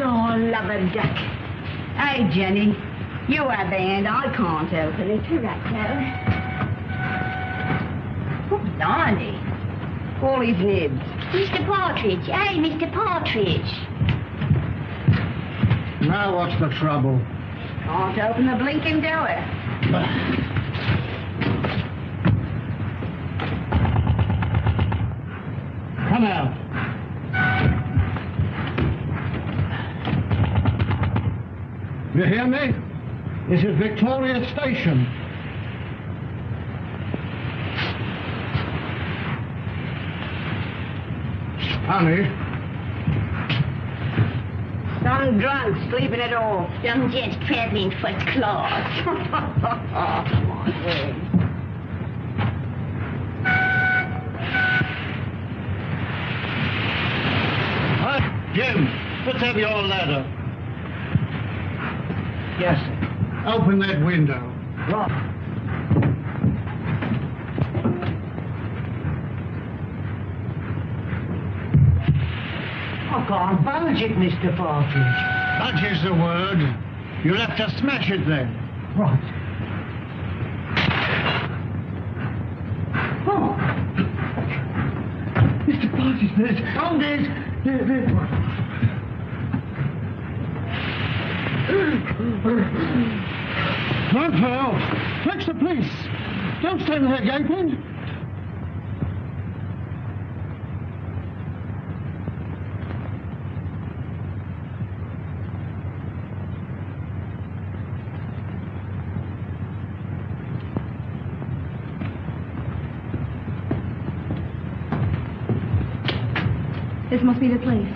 Lord, love a duck. Hey, Jenny, you have the hand. I can't open it. Oh, blimey. All his nibs. Mr. Partridge. Hey, Mr. Partridge. Now what's the trouble? Can't open the blinking door. Come out. You hear me? This is Victoria Station. Honey. Some drunk sleeping it off. Some gent traveling first class. Come on, Ed. Jim, let's have your ladder. Yes, sir. Open that window. Right. I can't budge it, Mr. Partridge. Budge is the word. You'll have to smash it then. Right. Oh. Mr. Partridge, there's... Run for help. Fetch the police. Don't stand there gaping. This must be the place.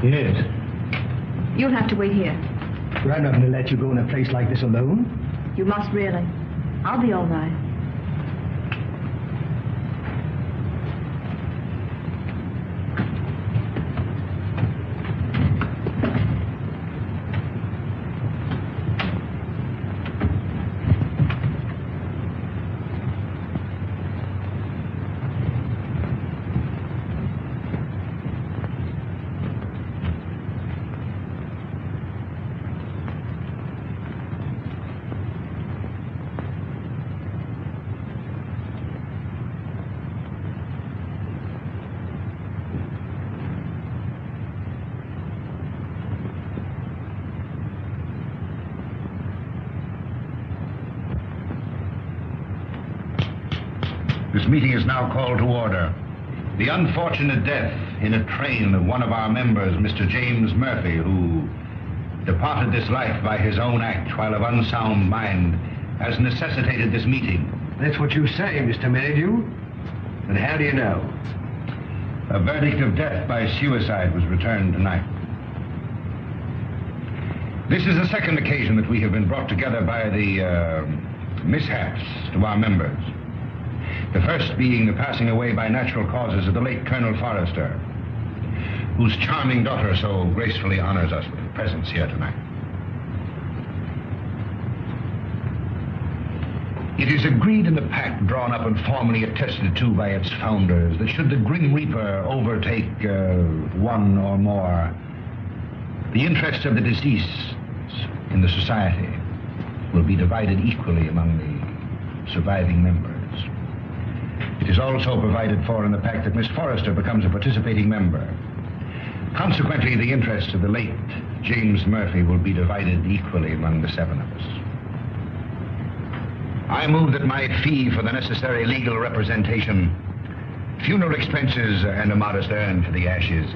Yes. You'll have to wait here. I'm not going to let you go in a place like this alone. You must really. I'll be all right. This meeting is now called to order. The unfortunate death in a train of one of our members, Mr. James Murphy, who departed this life by his own act while of unsound mind, has necessitated this meeting. That's what you say, Mr. Merridew. And how do you know? A verdict of death by suicide was returned tonight. This is the second occasion that we have been brought together by the mishaps to our members. The first being the passing away by natural causes of the late Colonel Forrester, whose charming daughter so gracefully honors us with her presence here tonight. It is agreed in the pact drawn up and formally attested to by its founders that should the Grim Reaper overtake one or more, the interests of the deceased in the society will be divided equally among the surviving members. It is also provided for in the pact that Miss Forrester becomes a participating member. Consequently, the interests of the late James Murphy will be divided equally among the seven of us. I move that my fee for the necessary legal representation, funeral expenses, and a modest urn for the ashes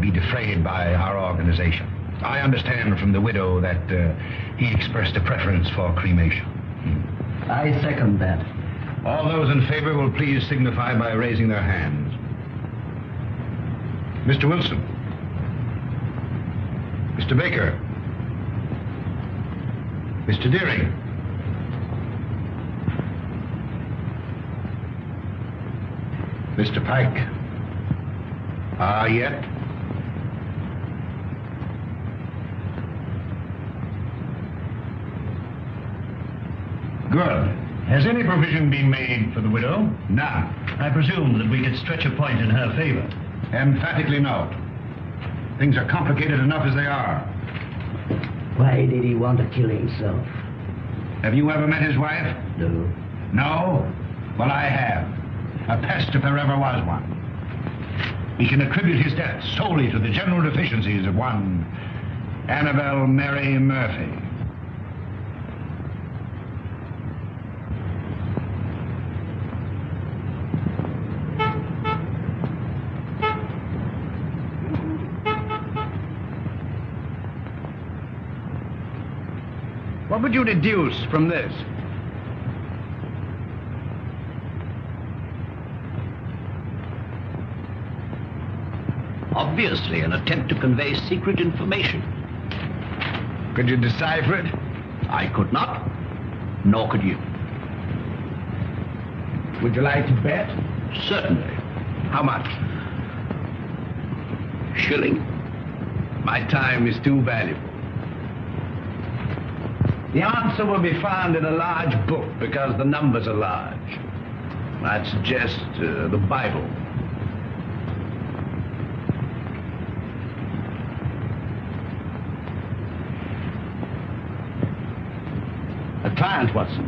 be defrayed by our organization. I understand from the widow that he expressed a preference for cremation. I second that. All those in favor will please signify by raising their hands. Mr. Wilson. Mr. Baker. Mr. Deering. Mr. Pike. Yet? Good. Has any provision been made for the widow? None. I presume that we could stretch a point in her favor. Emphatically no. Things are complicated enough as they are. Why did he want to kill himself? Have you ever met his wife? No. No? Well, I have. A pest if there ever was one. He can attribute his death solely to the general deficiencies of one Annabelle Mary Murphy. What would you deduce from this? Obviously, an attempt to convey secret information. Could you decipher it? I could not, nor could you. Would you like to bet? Certainly. How much? Shilling. My time is too valuable. The answer will be found in a large book because the numbers are large. I'd suggest the Bible. A client, Watson.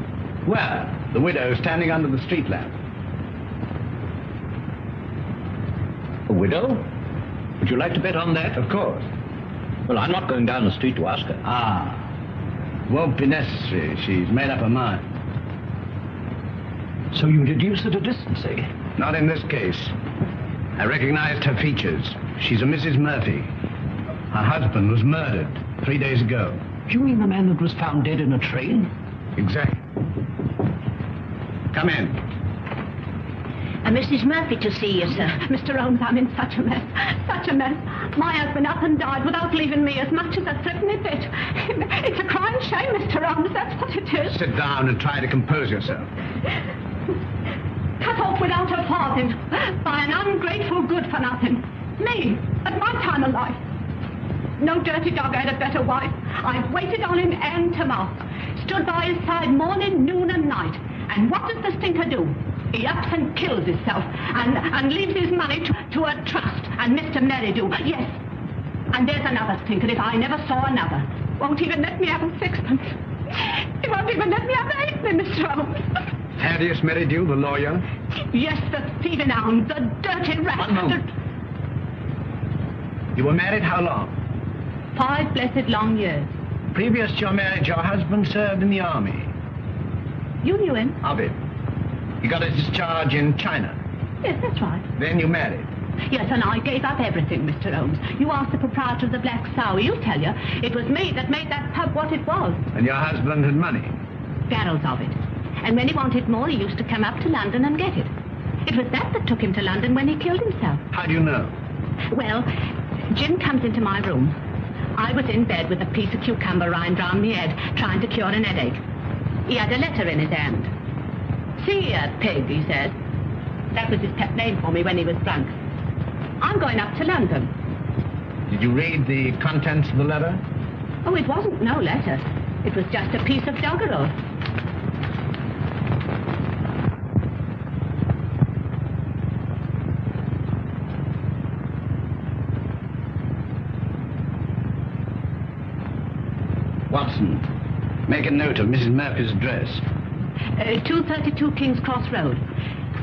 Where? The widow standing under the street lamp. A widow? Would you like to bet on that? Of course. Well, I'm not going down the street to ask her. Ah. Won't be necessary. She's made up her mind. So you deduce at a distance, eh? Not in this case. I recognized her features. She's a Mrs. Murphy. Her husband was murdered 3 days ago. You mean the man that was found dead in a train? Exactly. Come in. Mrs. Murphy to see you, sir. Mr. Holmes, I'm in such a mess. Such a mess. My husband up and died without leaving me as much as a threepenny bit. It's a crying shame, Mr. Holmes. That's what it is. Sit down and try to compose yourself. Cut off without a farthing by an ungrateful good-for-nothing. Me, at my time of life. No dirty dog had a better wife. I've waited on him hand to mouth. Stood by his side morning, noon and night. And what does the stinker do? He ups and kills himself and leaves his money to a trust. And Mr. Merridew, yes. And there's another stinker if I never saw another. Won't even let me have a sixpence. He won't even let me have a halfpenny, Mr. Holmes. Thaddeus Merridew, the lawyer? Yes, the thieving hound, the dirty rat. One moment. You were married how long? 5 blessed long years. Previous to your marriage, your husband served in the army. You knew him? Of it. He got his discharge in China. Yes, that's right. Then you married. Yes, and I gave up everything, Mr. Holmes. You asked the proprietor of the Black Sow. He'll tell you. It was me that made that pub what it was. And your husband had money. Barrels of it. And when he wanted more, he used to come up to London and get it. It was that took him to London when he killed himself. How do you know? Well, Jim comes into my room. I was in bed with a piece of cucumber rind round my head, trying to cure an headache. He had a letter in his hand. See here, pig, he says. That was his pet name for me when he was drunk. I'm going up to London. Did you read the contents of the letter? Oh, it wasn't no letter. It was just a piece of doggerel. Watson, make a note of Mrs. Murphy's address. 232 King's Cross Road.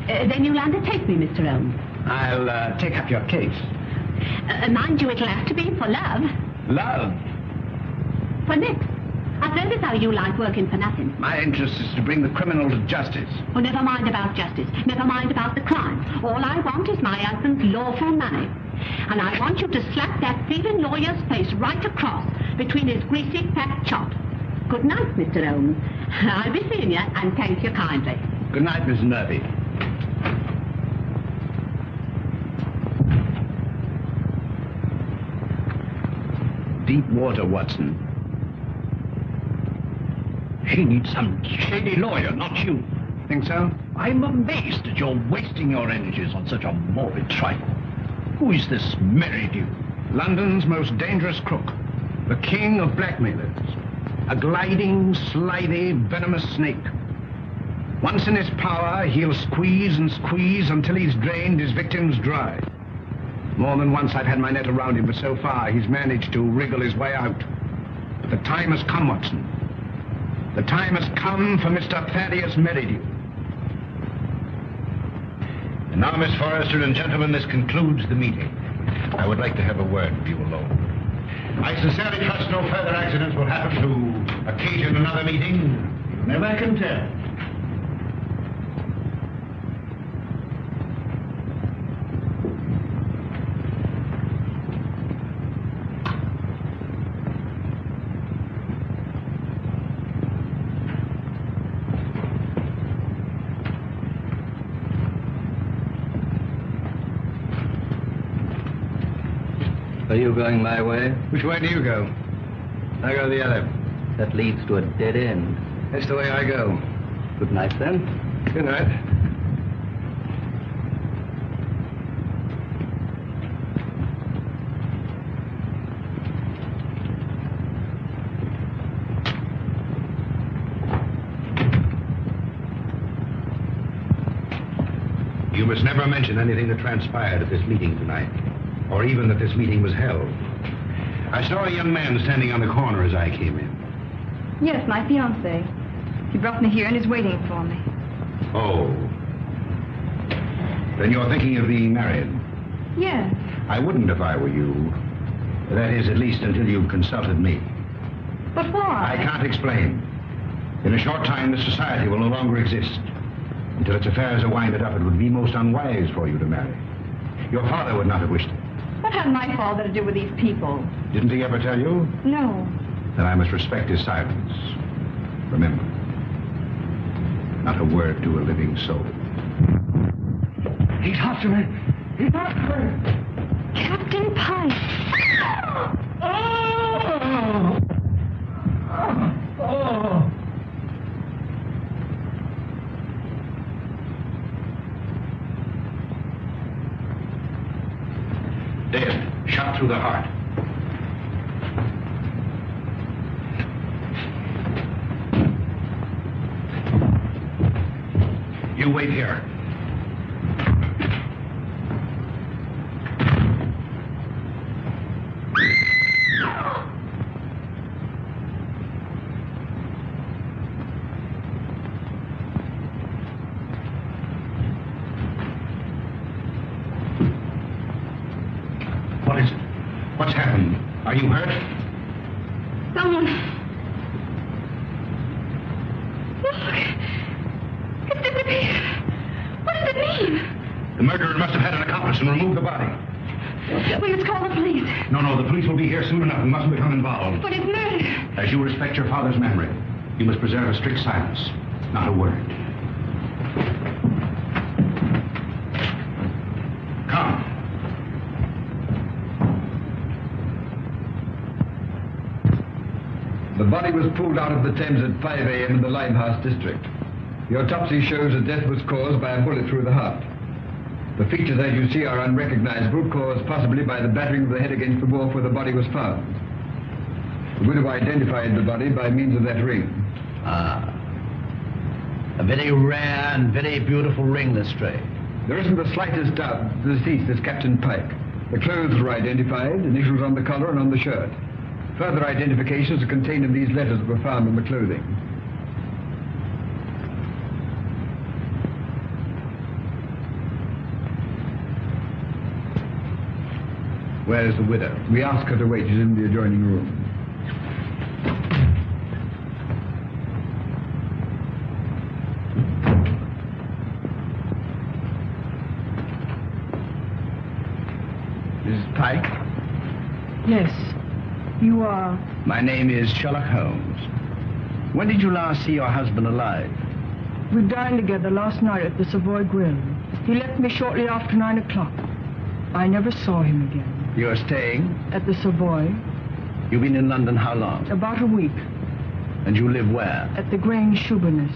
Then you'll undertake me, Mr. Holmes. I'll take up your case. Mind you, it'll have to be for love. Love? For Nick. I've heard as how you like working for nothing. My interest is to bring the criminal to justice. Oh, never mind about justice. Never mind about the crime. All I want is my husband's lawful money. And I want you to slap that thieving lawyer's face right across between his greasy fat chop. Good night, Mr. Holmes. I'll be seeing you, and thank you kindly. Good night, Miss Murphy. Deep water, Watson. She needs some shady lawyer, not you. Think so? I'm amazed that you're wasting your energies on such a morbid trifle. Who is this Merridew? London's most dangerous crook. The king of blackmailers. A gliding, slithy, venomous snake. Once in his power, he'll squeeze and squeeze until he's drained his victims dry. More than once I've had my net around him, but so far he's managed to wriggle his way out. But the time has come, Watson. The time has come for Mr. Thaddeus Merridew. And now, Miss Forrester and gentlemen, this concludes the meeting. I would like to have a word with you alone. I sincerely trust no further accidents will happen to occasion another meeting. You never can tell. Are you going my way? Which way do you go? I go the other. That leads to a dead end. That's the way I go. Good night, then. Good night. You must never mention anything that transpired at this meeting tonight, or even that this meeting was held. I saw a young man standing on the corner as I came in. Yes, my fiancé. He brought me here and is waiting for me. Oh. Then you're thinking of being married? Yes. I wouldn't if I were you. That is, at least until you've consulted me. But why? I can't explain. In a short time, this society will no longer exist. Until its affairs are winded up, it would be most unwise for you to marry. Your father would not have wished it. What had my father to do with these people? Didn't he ever tell you? No. Then I must respect his silence. Remember, not a word to a living soul. He's after me. He's after me. Captain Pike. Oh! Oh! Dead, shot through the heart. You wait here. What is it? What's happened? Are you hurt? Someone. Look. It's disappeared. What does it mean? The murderer must have had an accomplice and removed the body. We must call the police. No, the police will be here soon enough. We mustn't become involved. But it's murder. As you respect your father's memory, you must preserve a strict silence. Not a word. Come. The body was pulled out of the Thames at 5 a.m. in the Limehouse district. The autopsy shows that death was caused by a bullet through the heart. The features, as you see, are unrecognizable, caused possibly by the battering of the head against the wharf where the body was found. The widow identified the body by means of that ring. Ah. A very rare and very beautiful ring, Lestrade. There isn't the slightest doubt the deceased is Captain Pike. The clothes were identified, initials on the collar and on the shirt. Further identifications are contained in these letters that were found in the clothing. Where is the widow? We asked her to wait. She's in the adjoining room. Mrs. Pike? Yes. You are? My name is Sherlock Holmes. When did you last see your husband alive? We dined together last night at the Savoy Grill. He left me shortly after 9 o'clock. I never saw him again. You're staying? At the Savoy. You've been in London how long? About a week. And you live where? At the Grange Shoeburyness.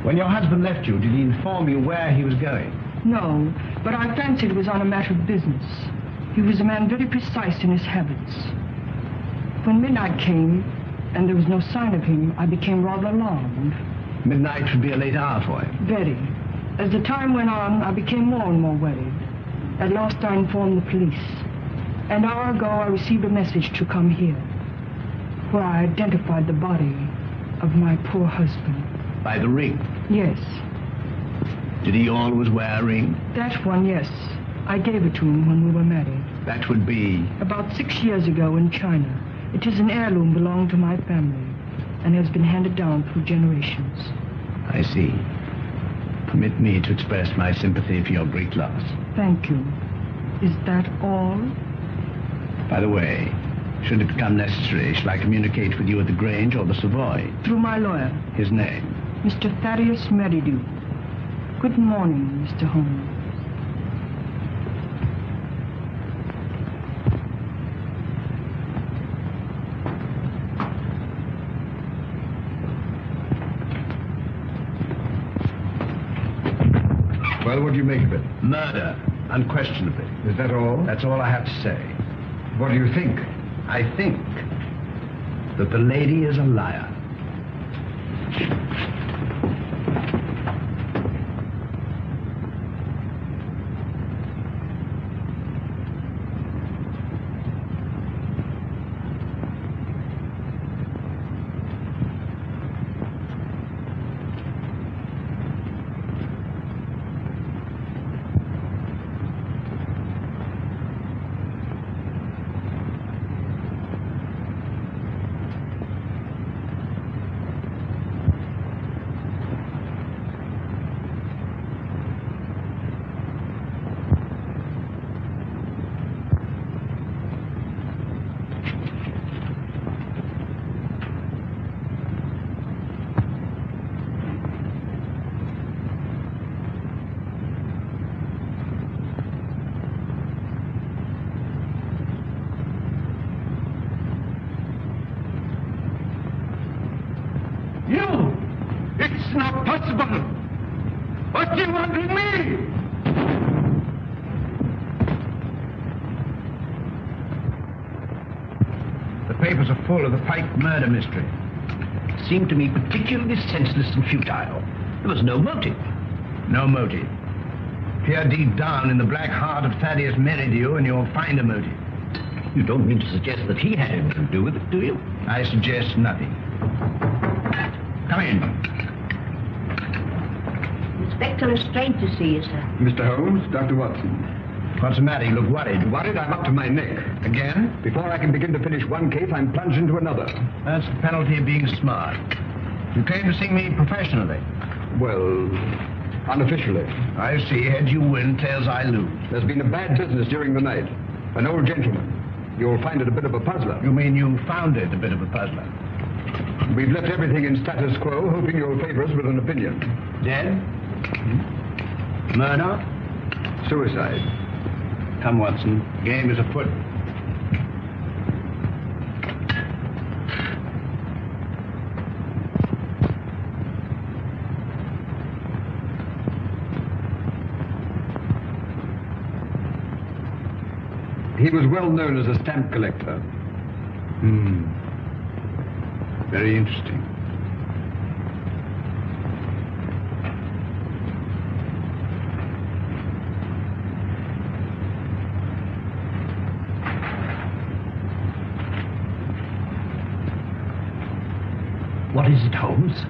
When your husband left you, did he inform you where he was going? No, but I fancied it was on a matter of business. He was a man very precise in his habits. When midnight came, and there was no sign of him, I became rather alarmed. Midnight would be a late hour for him. Very. As the time went on, I became more and more worried. At last I informed the police. An hour ago I received a message to come here, where I identified the body of my poor husband. By the ring? Yes. Did he always wear a ring? That one, yes. I gave it to him when we were married. That would be? About 6 years ago in China. It is an heirloom belonging to my family and has been handed down through generations. I see. Permit me to express my sympathy for your great loss. Thank you. Is that all? By the way, should it become necessary, shall I communicate with you at the Grange or the Savoy? Through my lawyer. His name? Mr. Thaddeus Merridew. Good morning, Mr. Holmes. Well, what do you make of it? Murder, unquestionably. Is that all? That's all I have to say. What do you think? I think that the lady is a liar. It's not possible! What do you want with me? The papers are full of the Pike murder mystery. It seemed to me particularly senseless and futile. There was no motive. No motive. Peer deep down in the black heart of Thaddeus Merridew and you'll find a motive. You don't mean to suggest that he had anything to do with it, do you? I suggest nothing. Come in. Inspector Lestrade to see you, sir. Mr. Holmes, Dr. Watson. What's the matter? You look worried. Worried? I'm up to my neck. Again? Before I can begin to finish one case, I'm plunged into another. That's the penalty of being smart. You came to see me professionally. Well, unofficially. I see. Heads you win, tails I lose. There's been a bad business during the night. An old gentleman. You'll find it a bit of a puzzler. You mean you found it a bit of a puzzler? We've left everything in status quo, hoping you'll favor us with an opinion. Dead? Murder? Suicide. Come, Watson. The game is afoot. He was well known as a stamp collector. Very interesting. What is it, Holmes?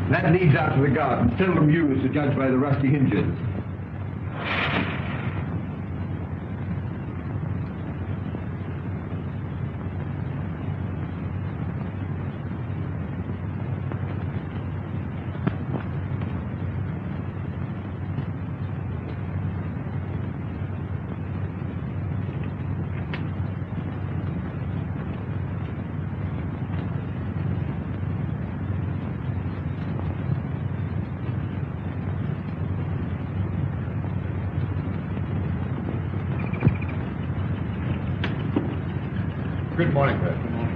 That leads out to the garden, seldom used to judge by the rusty hinges. Good morning, Fred. Good morning.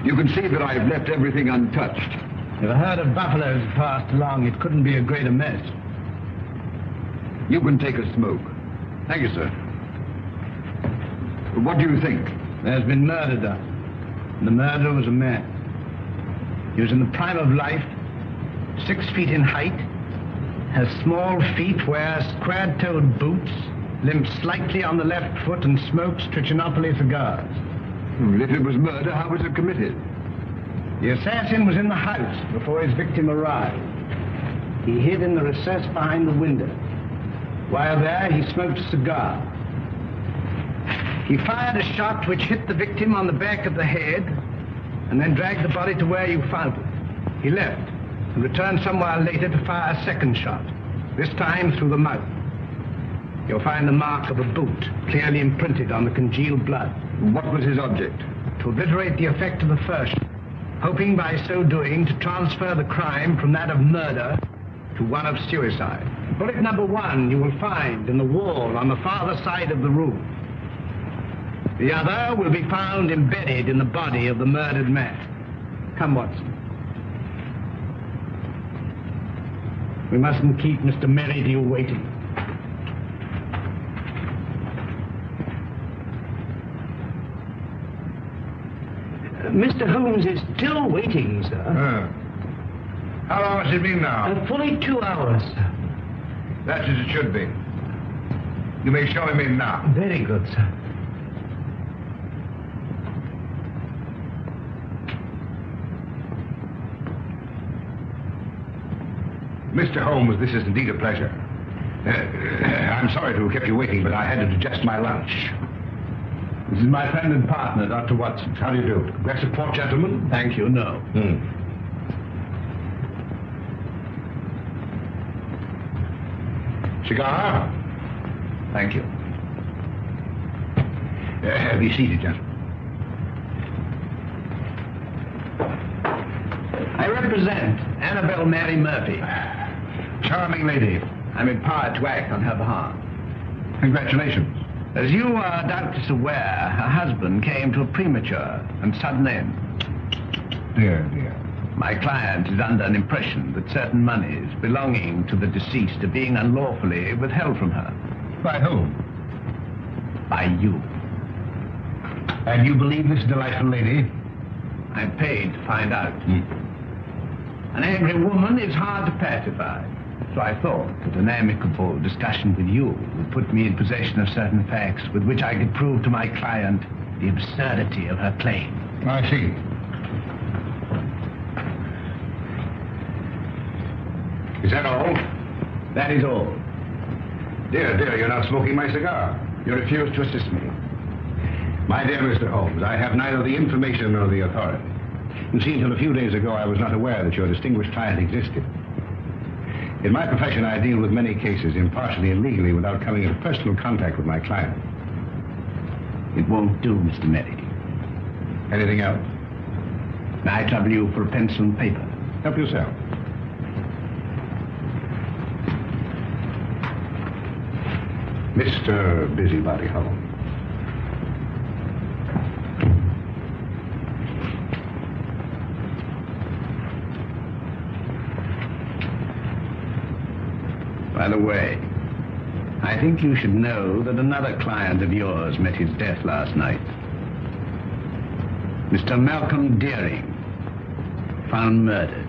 You can see that I've left everything untouched. If a herd of buffaloes passed along, it couldn't be a greater mess. You can take a smoke. Thank you, sir. What do you think? There's been murder done. The murderer was a man. He was in the prime of life, 6 feet in height, has small feet, wears square-toed boots, limps slightly on the left foot, and smokes Trichinopoly cigars. If it was murder, how was it committed? The assassin was in the house before his victim arrived. He hid in the recess behind the window. While there, he smoked a cigar. He fired a shot which hit the victim on the back of the head and then dragged the body to where you found it. He left and returned some while later to fire a second shot, this time through the mouth. You'll find the mark of a boot clearly imprinted on the congealed blood. What was his object? To obliterate the effect of the first, hoping by so doing to transfer the crime from that of murder to one of suicide. Bullet number 1 you will find in the wall on the farther side of the room. The other will be found embedded in the body of the murdered man. Come, Watson. We mustn't keep Mr. Merridew waiting. Mr. Holmes is still waiting, sir. How long has it been now? Fully 2 hours, sir. That's as it should be. You may show him in now. Very good, sir. Mr. Holmes, this is indeed a pleasure. I'm sorry to have kept you waiting, but I had to digest my lunch. This is my friend and partner, Dr. Watson. How do you do? Glass of port, gentlemen? Thank you, no. Cigar? Thank you. Be seated, gentlemen. I represent Annabelle Mary Murphy. Charming lady. I'm empowered to act on her behalf. Congratulations. As you are doubtless aware, her husband came to a premature and sudden end. Dear, dear. My client is under an impression that certain monies belonging to the deceased are being unlawfully withheld from her. By whom? By you. And you believe this delightful lady? I'm paid to find out. An angry woman is hard to pacify. So I thought that an amicable discussion with you would put me in possession of certain facts with which I could prove to my client the absurdity of her claim. I see. Is that all? That is all. Dear, dear, you're not smoking my cigar. You refuse to assist me. My dear Mr. Holmes, I have neither the information nor the authority. You see, until a few days ago, I was not aware that your distinguished client existed. In my profession, I deal with many cases impartially and legally without coming into personal contact with my client. It won't do, Mr. Merridew. Anything else? May I trouble you for a pencil and paper? Help yourself. Mr. Busybody Holmes. By the way, I think you should know that another client of yours met his death last night. Mr. Malcolm Deering, found murdered.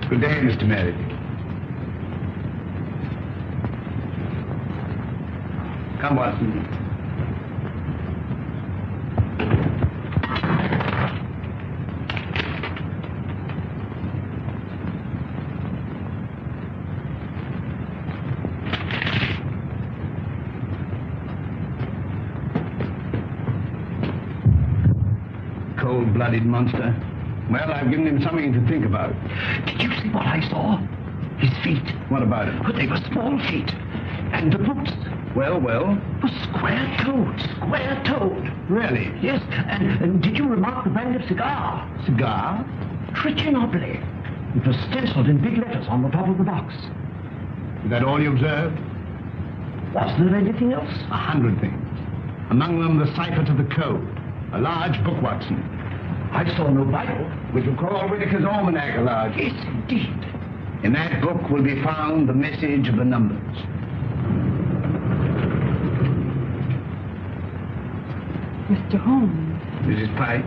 Good day, Mr. Merridew. Come, Watson. Cold-blooded monster. Well, I've given him something to think about. Did you see what I saw? His feet. What about it? But they were small feet. And the boots Well? were square-toed. Square-toed. Really? Yes, and did you remark the brand of cigar? Cigar? Trichinopoly. It was stenciled in big letters on the top of the box. Is that all you observed? Was there anything else? 100 things. Among them, the cipher to the code. A large book, Watson. I saw no Bible. Which will call Whitaker's Almanac a large. Yes, indeed. In that book will be found the message of the numbers. Mr. Holmes. Mrs. Pike?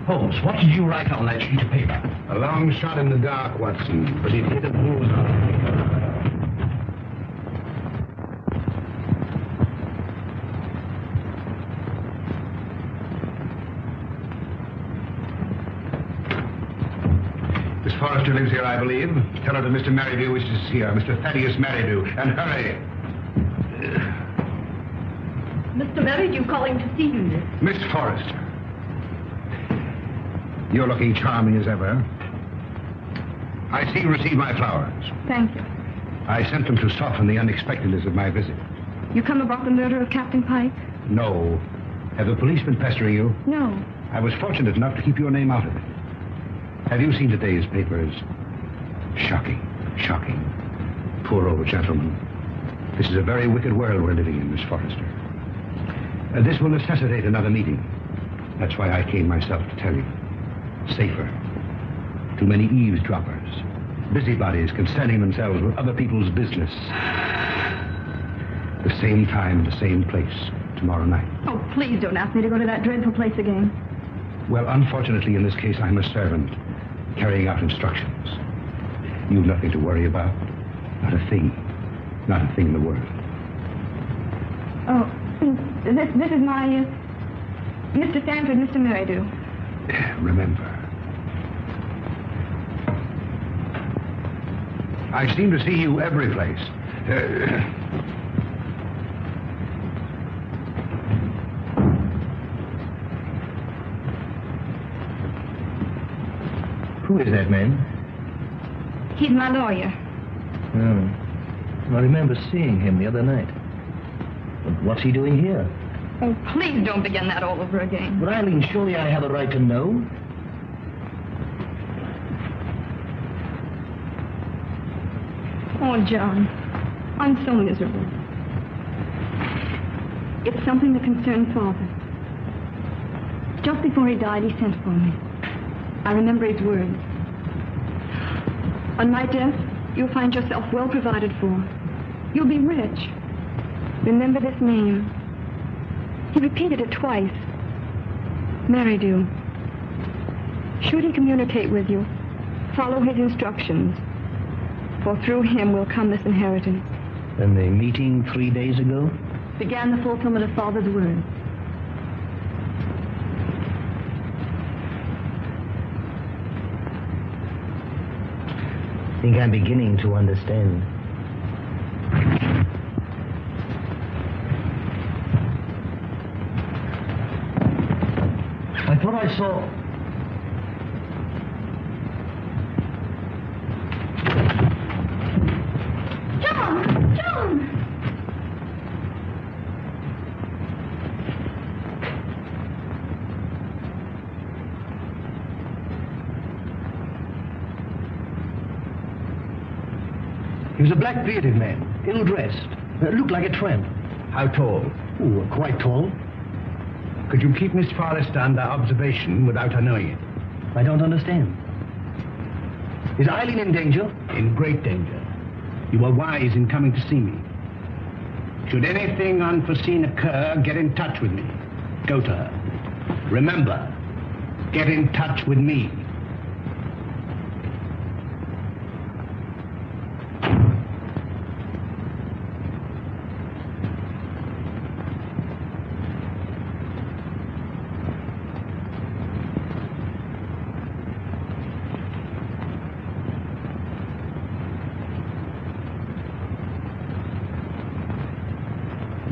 Holmes, what did you write on that sheet of paper? A long shot in the dark, Watson, but it hit a bullseye. Miss Forrester lives here, I believe. Tell her that Mr. Merridew wishes to see her, Mr. Thaddeus Merridew, and hurry. Mr. Merridew calling to see you, miss. Miss Forrester. You're looking charming as ever. I see you received my flowers. Thank you. I sent them to soften the unexpectedness of my visit. You come about the murder of Captain Pike? No. Have the police been pestering you? No. I was fortunate enough to keep your name out of it. Have you seen today's papers? Shocking. Shocking. Poor old gentleman. This is a very wicked world we're living in, Miss Forrester. This will necessitate another meeting. That's why I came myself to tell you. Safer. Too many eavesdroppers. Busybodies concerning themselves with other people's business. The same time, the same place, tomorrow night. Oh, please don't ask me to go to that dreadful place again. Well, unfortunately, in this case, I'm a servant, carrying out instructions. You've nothing to worry about. Not a thing. Not a thing in the world. Oh, this is my, Mr. Stanford, Mr. Merridew. Remember. I seem to see you every place. Who is that man? He's my lawyer. Oh. I remember seeing him the other night. But what's he doing here? Oh, please don't begin that all over again. But Eileen, surely I have a right to know. Oh, John, I'm so miserable. It's something that concerns Father. Just before he died, he sent for me. I remember his words. On my death, you'll find yourself well provided for. You'll be rich. Remember this name. He repeated it twice. Merridew. Should he communicate with you, follow his instructions. For through him will come this inheritance. And the meeting 3 days ago? Began the fulfillment of Father's words. I think I'm beginning to understand. I thought I saw... John! He was a black-bearded man, ill-dressed, looked like a tramp. How tall? Oh, quite tall. Could you keep Miss Forrester under observation without her knowing it? I don't understand. Is Eileen in danger? In great danger. You were wise in coming to see me. Should anything unforeseen occur, get in touch with me. Go to her. Remember, get in touch with me.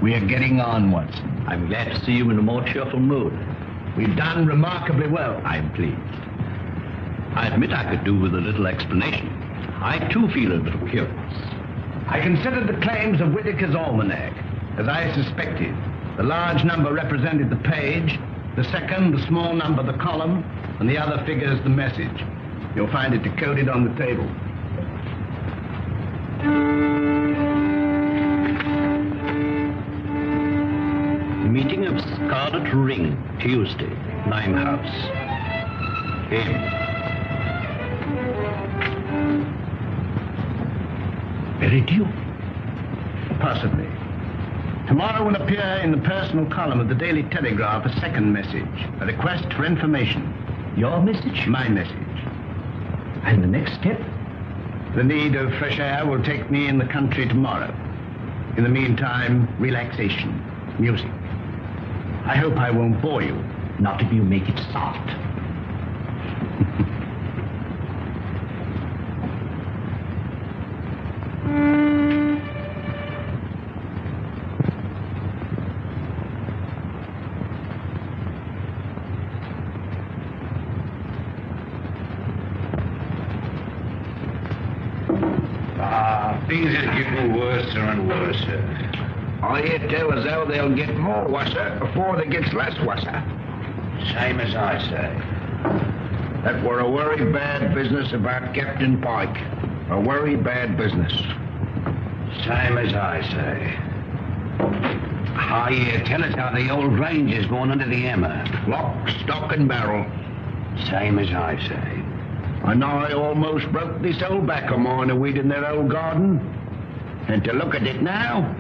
We are getting on, Watson. I'm glad to see you in a more cheerful mood. We've done remarkably well. I'm pleased. I admit I could do with a little explanation. I, too, feel a little curious. I considered the claims of Whitaker's almanac. As I suspected, the large number represented the page, the second, the small number, the column, and the other figures, the message. You'll find it decoded on the table. Meeting of Scarlet Ring, Tuesday, Limehouse. M. Very due. Possibly. Tomorrow will appear in the personal column of the Daily Telegraph a second message, a request for information. Your message? My message. And the next step? The need of fresh air will take me in the country tomorrow. In the meantime, relaxation, music. I hope I won't bore you. Not if you make it soft. Things are getting worse and worse. I hear tell as how they'll get more worser before they gets less worser. Same as I say. That were a very bad business about Captain Pike. A very bad business. Same as I say. I hear tell us how the old range is going under the hammer. Lock, stock, and barrel. Same as I say. And I almost broke this old back of mine a weed in their old garden. And to look at it now,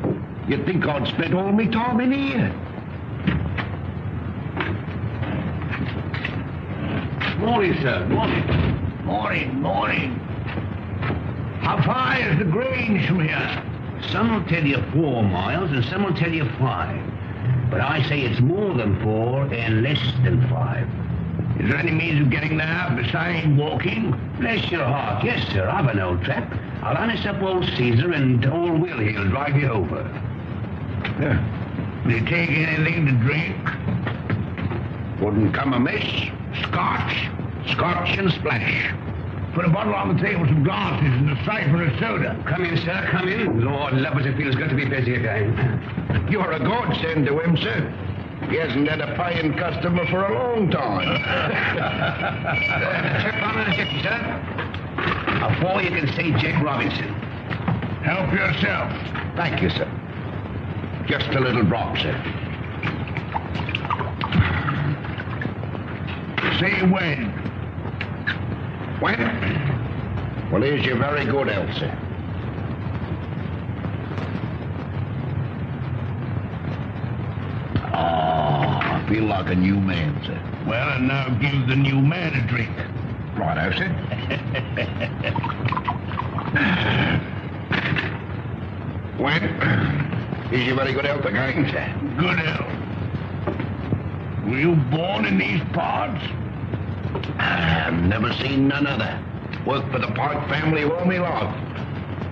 you'd think I'd spent all my time in here. Morning, sir. Morning. Morning. How far is the Grange from here? Some will tell you 4 miles and some will tell you 5. But I say it's more than 4 and less than 5. Is there any means of getting there besides walking? Bless your heart, yes, sir. I've an old trap. I'll harness up old Caesar and old Will he'll drive you over. Will you take anything to drink? Wouldn't come amiss. Scotch and splash. Put a bottle on the table, some glasses, and a siphon of soda. Come in, sir, come in. Lord love us, it feels good to be busy again. You're a godsend to him, sir. He hasn't had a paying customer for a long time. Chip on the tippy, sir. Before you can see Jack Robinson. Help yourself. Thank you, sir. Just a little drop, sir. Say when. When? Well, here's your very good health, sir. I feel like a new man, sir. Well, and now give the new man a drink. Righto, sir. When? Is your very good health again, sir? Good health. Were you born in these parts? I've never seen none other. Worked for the Pike family all my life.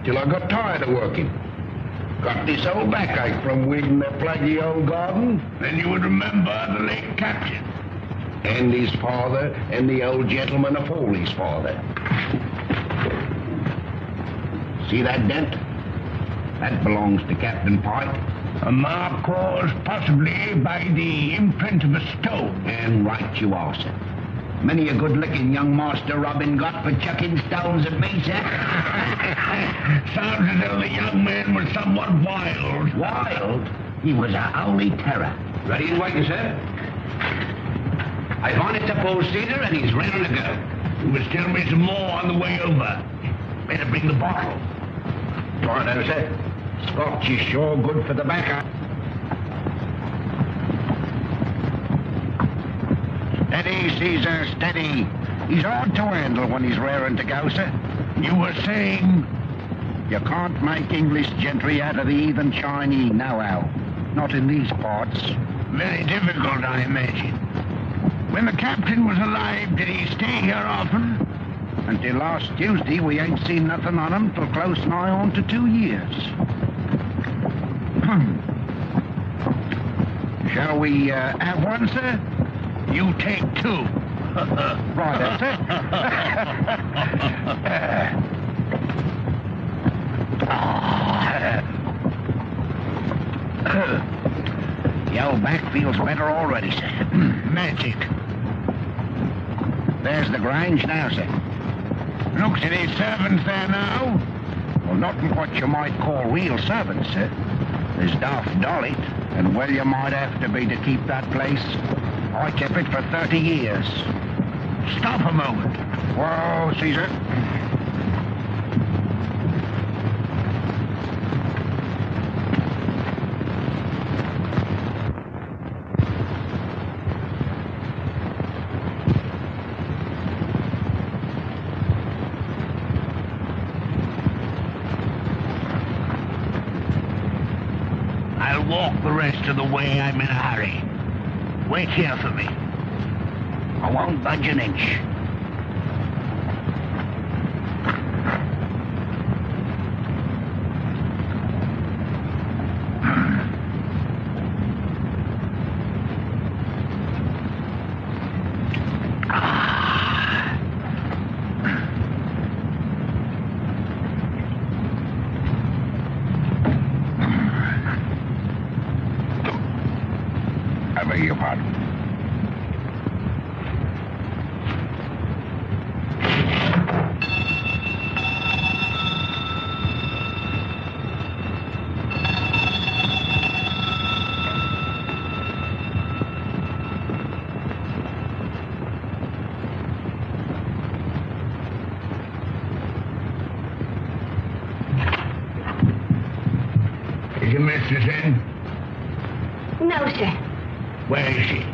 Till I got tired of working. Got this old backache from weeding their plaguey old garden. Then you would remember the late captain. And his father, and the old gentleman afore his father. See that dent? That belongs to Captain Pike. A mark caused possibly by the imprint of a stone. And right you are, sir. Many a good licking young Master Robin got for chucking stones at me, sir. Sounds as though the young man was somewhat wild. Wild? He was a holy terror. Ready and waiting, sir. I've harnessed up old Caesar and he's ready to go. You must tell me some more on the way over. Better bring the bottle. Righto, sir. Scotch is sure good for the backer. Steady, Caesar, steady. He's hard to handle when he's raring to go, sir. You were saying? You can't make English gentry out of the heathen Chinese, nohow. Not in these parts. Very difficult, I imagine. When the captain was alive, did he stay here often? Until last Tuesday, we ain't seen nothing on him till close nigh on to 2 years. Shall we have one, sir? You take 2. Right, that's it. Feels better already, sir. Magic. There's the Grange now, sir. Looks at his servants there now. Well, not what you might call real servants, sir. There's Daft Dolly, and well you might have to be to keep that place. I kept it for 30 years. Stop a moment. Whoa, Caesar. I'll walk the rest of the way. I'm in a hurry. Wait here for me. I won't budge an inch. I beg your pardon. Is your mistress in? No, sir. Where is she?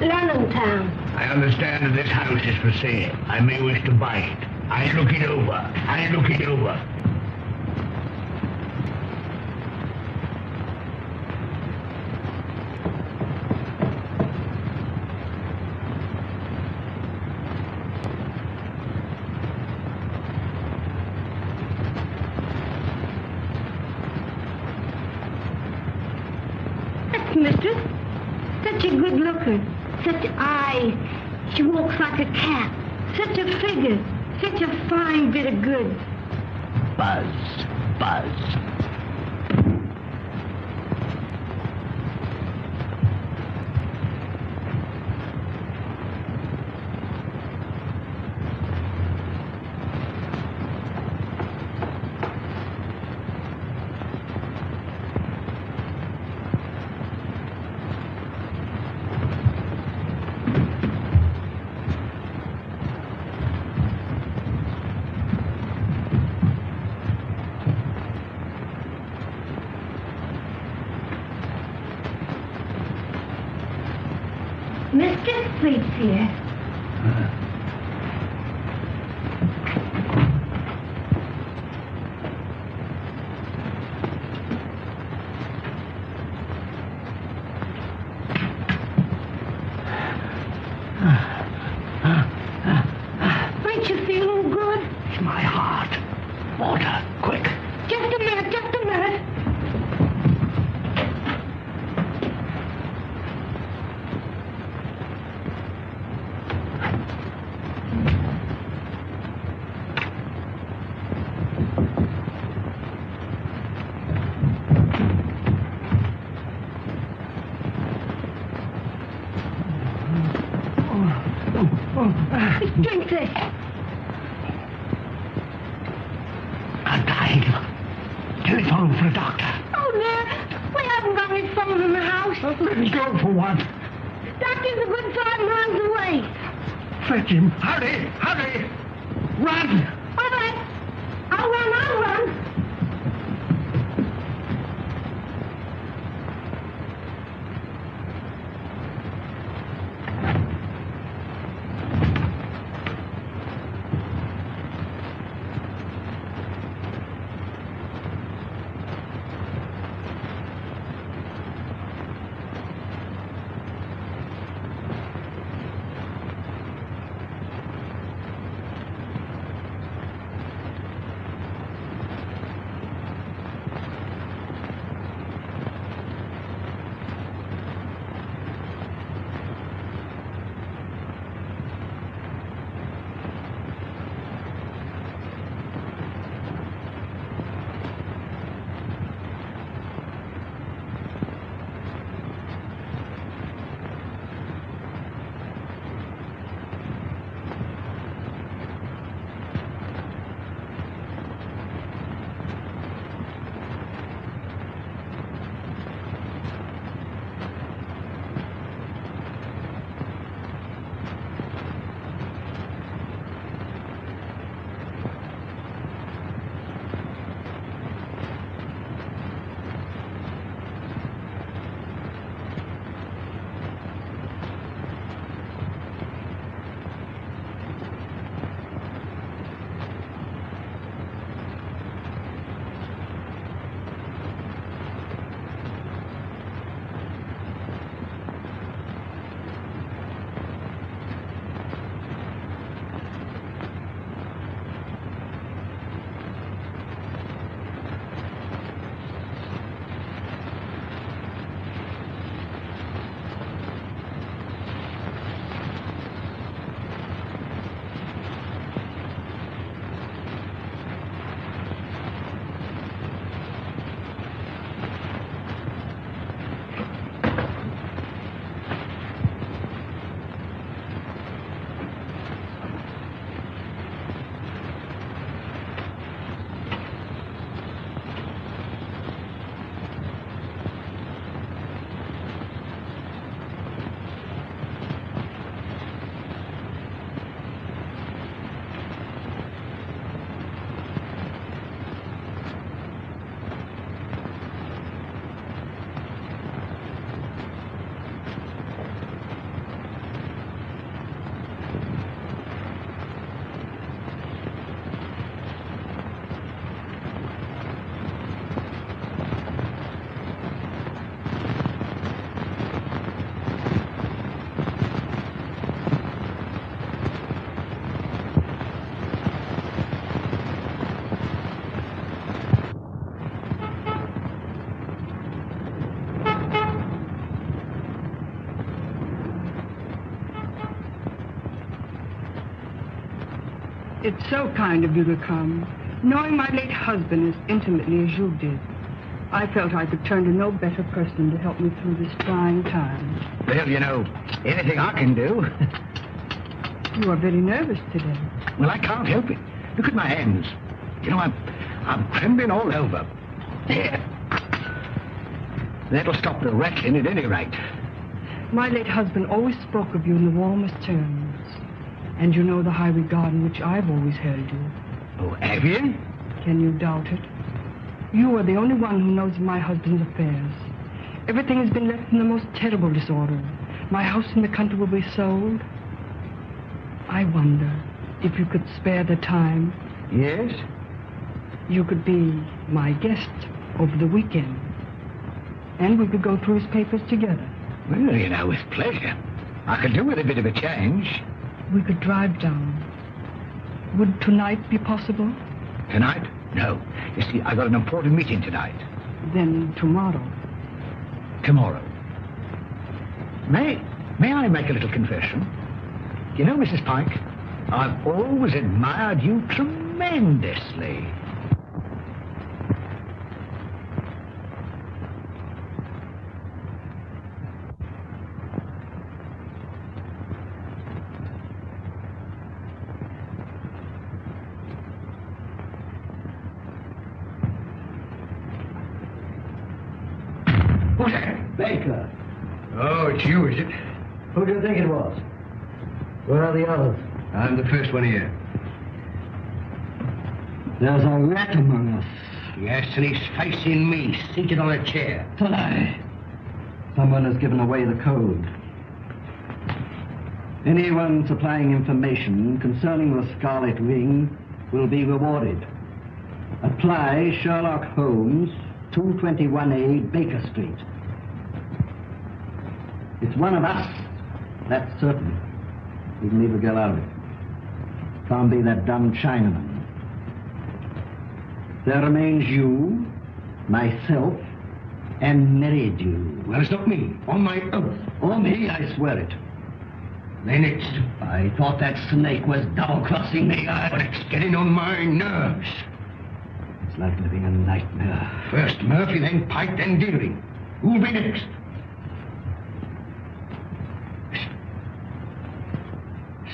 London town. I understand that this house is for sale. I may wish to buy it. I look it over. That's mistress. Such a good looker. Such eyes. She walks like a cat. Such a figure. Such a fine bit of goods. Buzz. Mistress sleeps here. Ain't you feeling good? It's my heart. Water, quick. Just a minute. Drink this. I'm dying. Telephone for a doctor. Oh, dear. We haven't got any phone in the house. Let me go for one. Doctor's a good 5 miles away. Fetch him. Hurry. Run. All right. I'll run. It's so kind of you to come. Knowing my late husband as intimately as you did, I felt I could turn to no better person to help me through this trying time. Well, you know, anything I can do. You are very nervous today. Well, I can't help it. Look at my hands. You know, I'm trembling all over. There. That'll stop the rattling at any rate. My late husband always spoke of you in the warmest terms. And you know the high regard in which I've always held you. Oh, have you? Can you doubt it? You are the only one who knows of my husband's affairs. Everything has been left in the most terrible disorder. My house in the country will be sold. I wonder if you could spare the time. Yes? You could be my guest over the weekend. And we could go through his papers together. Well, you know, with pleasure. I could do with a bit of a change. We could drive down. Would tonight be possible? Tonight? No. You see, I've got an important meeting tonight. Then tomorrow. Tomorrow. May I make a little confession? You know, Mrs. Pike, I've always admired you tremendously. Who's that? Baker. Oh, it's you, is it? Who do you think it was? Where are the others? I'm the first one here. There's a rat among us. Yes, and he's facing me, seated on a chair. Aye. Someone has given away the code. Anyone supplying information concerning the Scarlet Ring will be rewarded. Apply Sherlock Holmes, 221A Baker Street. It's one of us, that's certain. We can leave the girl out of it. Can't be that dumb Chinaman. There remains you, myself, and Meridew. Well, it's not me. On my oath. On me, I swear it. Then it's... I thought that snake was double-crossing me. But it's getting on my nerves. It's like living a nightmare. First Murphy, then Pike, then Deering. Who'll be next?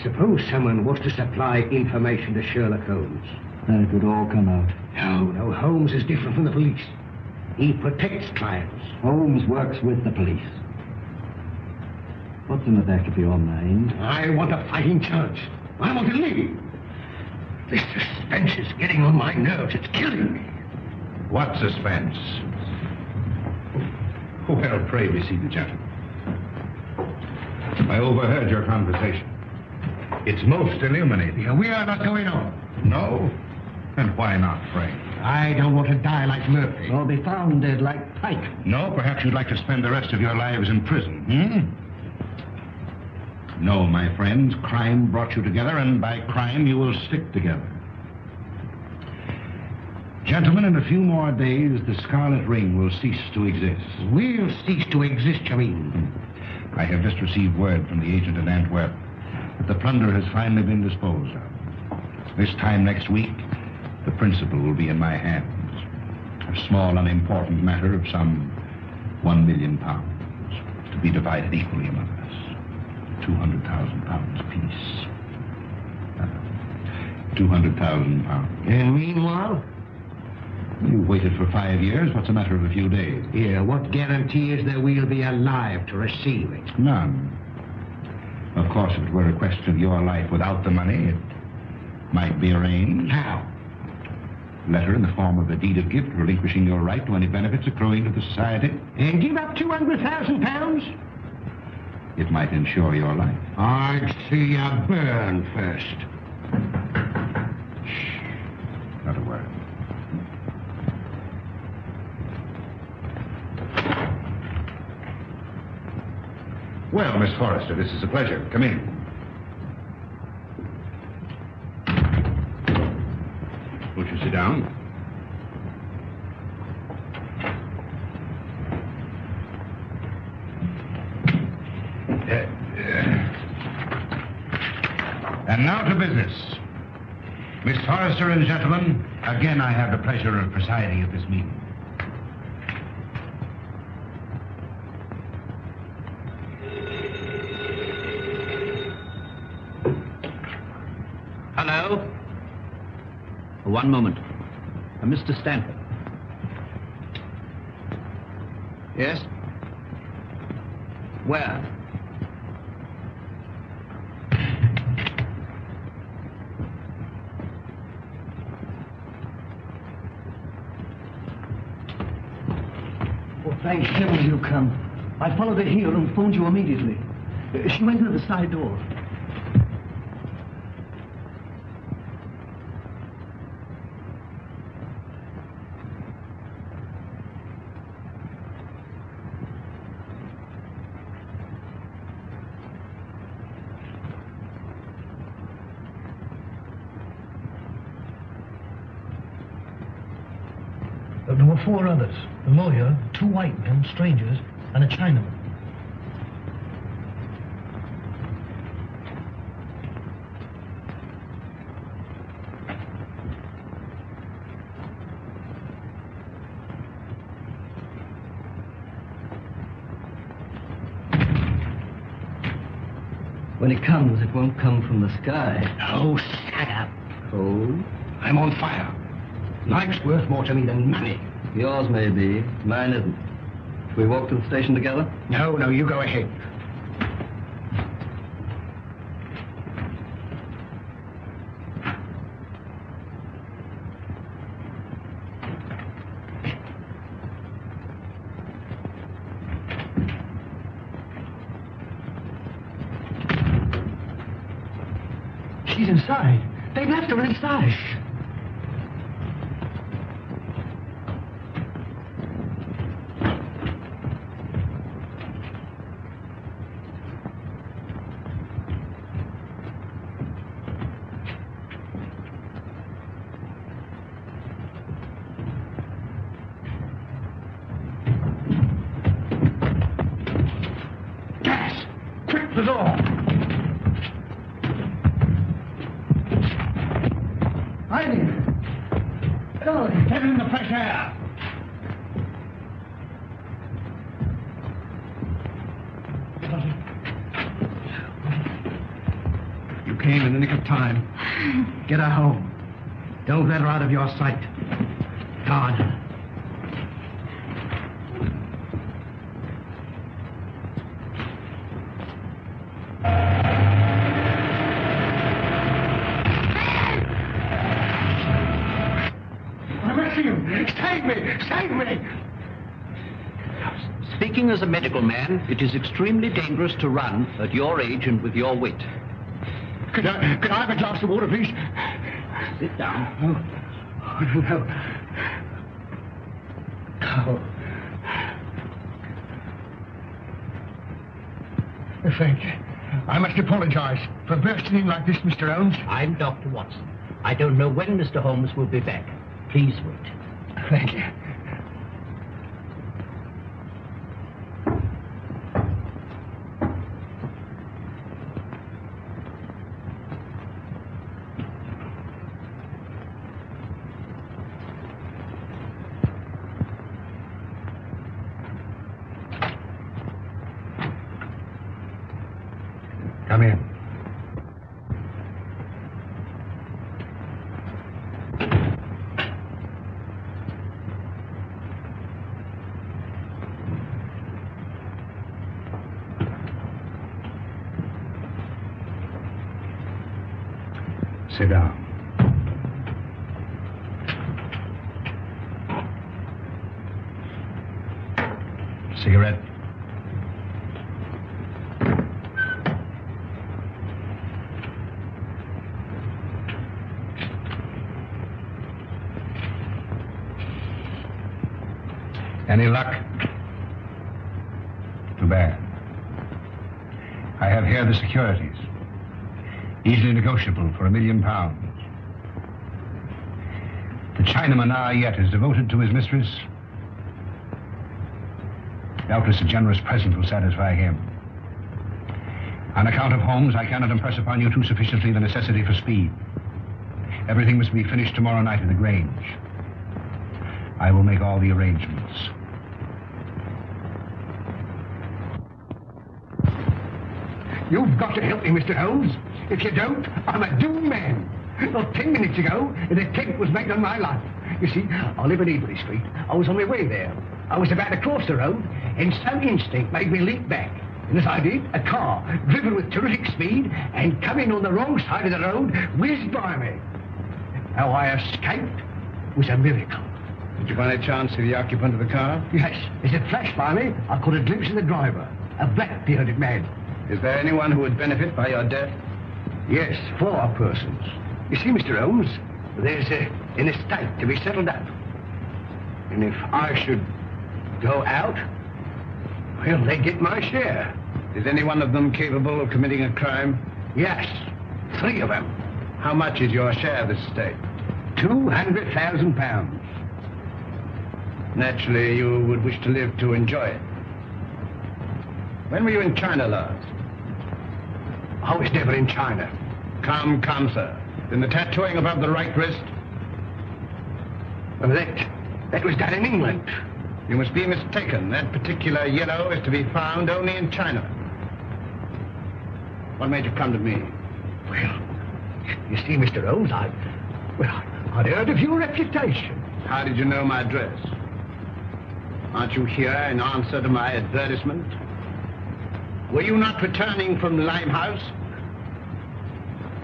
Suppose someone was to supply information to Sherlock Holmes. Then it would all come out. No, Holmes is different from the police. He protects clients. Holmes works with the police. What's in the back of your mind? I want a fighting chance. I want to leave. This suspense is getting on my nerves. It's killing me. What suspense? Well, pray be seated, gentlemen. I overheard your conversation. It's most illuminating. We are not going on. No? And why not, pray? I don't want to die like Murphy. Or be found dead like Pike. No, perhaps you'd like to spend the rest of your lives in prison, No, my friends, crime brought you together, and by crime you will stick together. Gentlemen, in a few more days, the Scarlet Ring will cease to exist. We'll cease to exist, you mean? I have just received word from the agent at Antwerp that the plunder has finally been disposed of. This time next week, the principal will be in my hands. A small, unimportant matter of some £1 million, to be divided equally among us. £200,000 apiece. £200,000. And meanwhile? You've waited for 5 years. What's a matter of a few days? Yeah, what guarantee is there we'll be alive to receive it? None. Of course, if it were a question of your life without the money, it might be arranged. How? Letter in the form of a deed of gift relinquishing your right to any benefits accruing to the society. And give up £200,000? It might ensure your life. I'd see you burn first. Shh. Not a word. Well, Miss Forrester, this is a pleasure. Come in. Won't you sit down? And now to business. Miss Forrester and gentlemen, again I have the pleasure of presiding at this meeting. Hello? One moment. Mr. Stanford. Yes? Where? Oh, thank heaven you come. I followed her here and phoned you immediately. She went into the side door. There were 4 others. A lawyer, 2 white men, strangers, and a Chinaman. When it comes, it won't come from the sky. Oh, shut up. Cold? I'm on fire. Life's worth more to me than money. Yours may be. Mine isn't. Shall we walk to the station together? No, you go ahead. She's inside. They've left her inside. Gas! Quick, the door! Get in the fresh air! You came in the nick of time. Get her home. Don't let her out of your sight. Guard her. Save me! Save me! Speaking as a medical man, it is extremely dangerous to run at your age and with your weight. Could I have a glass of water, please? Sit down. Oh, no. Oh. Thank you. I must apologize for bursting in like this, Mr. Holmes. I'm Dr. Watson. I don't know when Mr. Holmes will be back. Please wait. Thank you. Come in. Sit down. Cigarette? Any luck? Too bad. I have here the securities. Easily negotiable for £1 million. The Chinaman yet is devoted to his mistress. Doubtless a generous present will satisfy him. On account of Holmes, I cannot impress upon you too sufficiently the necessity for speed. Everything must be finished tomorrow night at the Grange. I will make all the arrangements. You've got to help me, Mr. Holmes. If you don't, I'm a doomed man. Not 10 minutes ago, an attempt was made on my life. You see, I live in Ebury Street. I was on my way there. I was about to cross the road, and some instinct made me leap back. And as I did, a car, driven with terrific speed and coming on the wrong side of the road, whizzed by me. How I escaped was a miracle. Did you by any chance see the occupant of the car? Yes, as it flashed by me, I caught a glimpse of the driver, a black-bearded man. Is there anyone who would benefit by your death? Yes, 4 persons. You see, Mr. Holmes, there's an estate to be settled up. And if I should go out, well, they get my share. Is any one of them capable of committing a crime? Yes, 3 of them. How much is your share of this estate? £200,000. Naturally, you would wish to live to enjoy it. When were you in China last? I was never in China. Come, sir. Then the tattooing above the right wrist? Well, that was done in England. You must be mistaken. That particular yellow is to be found only in China. What made you come to me? Well, you see, Mr. Holmes, I'd heard of your reputation. How did you know my address? Aren't you here in answer to my advertisement? Were you not returning from Limehouse?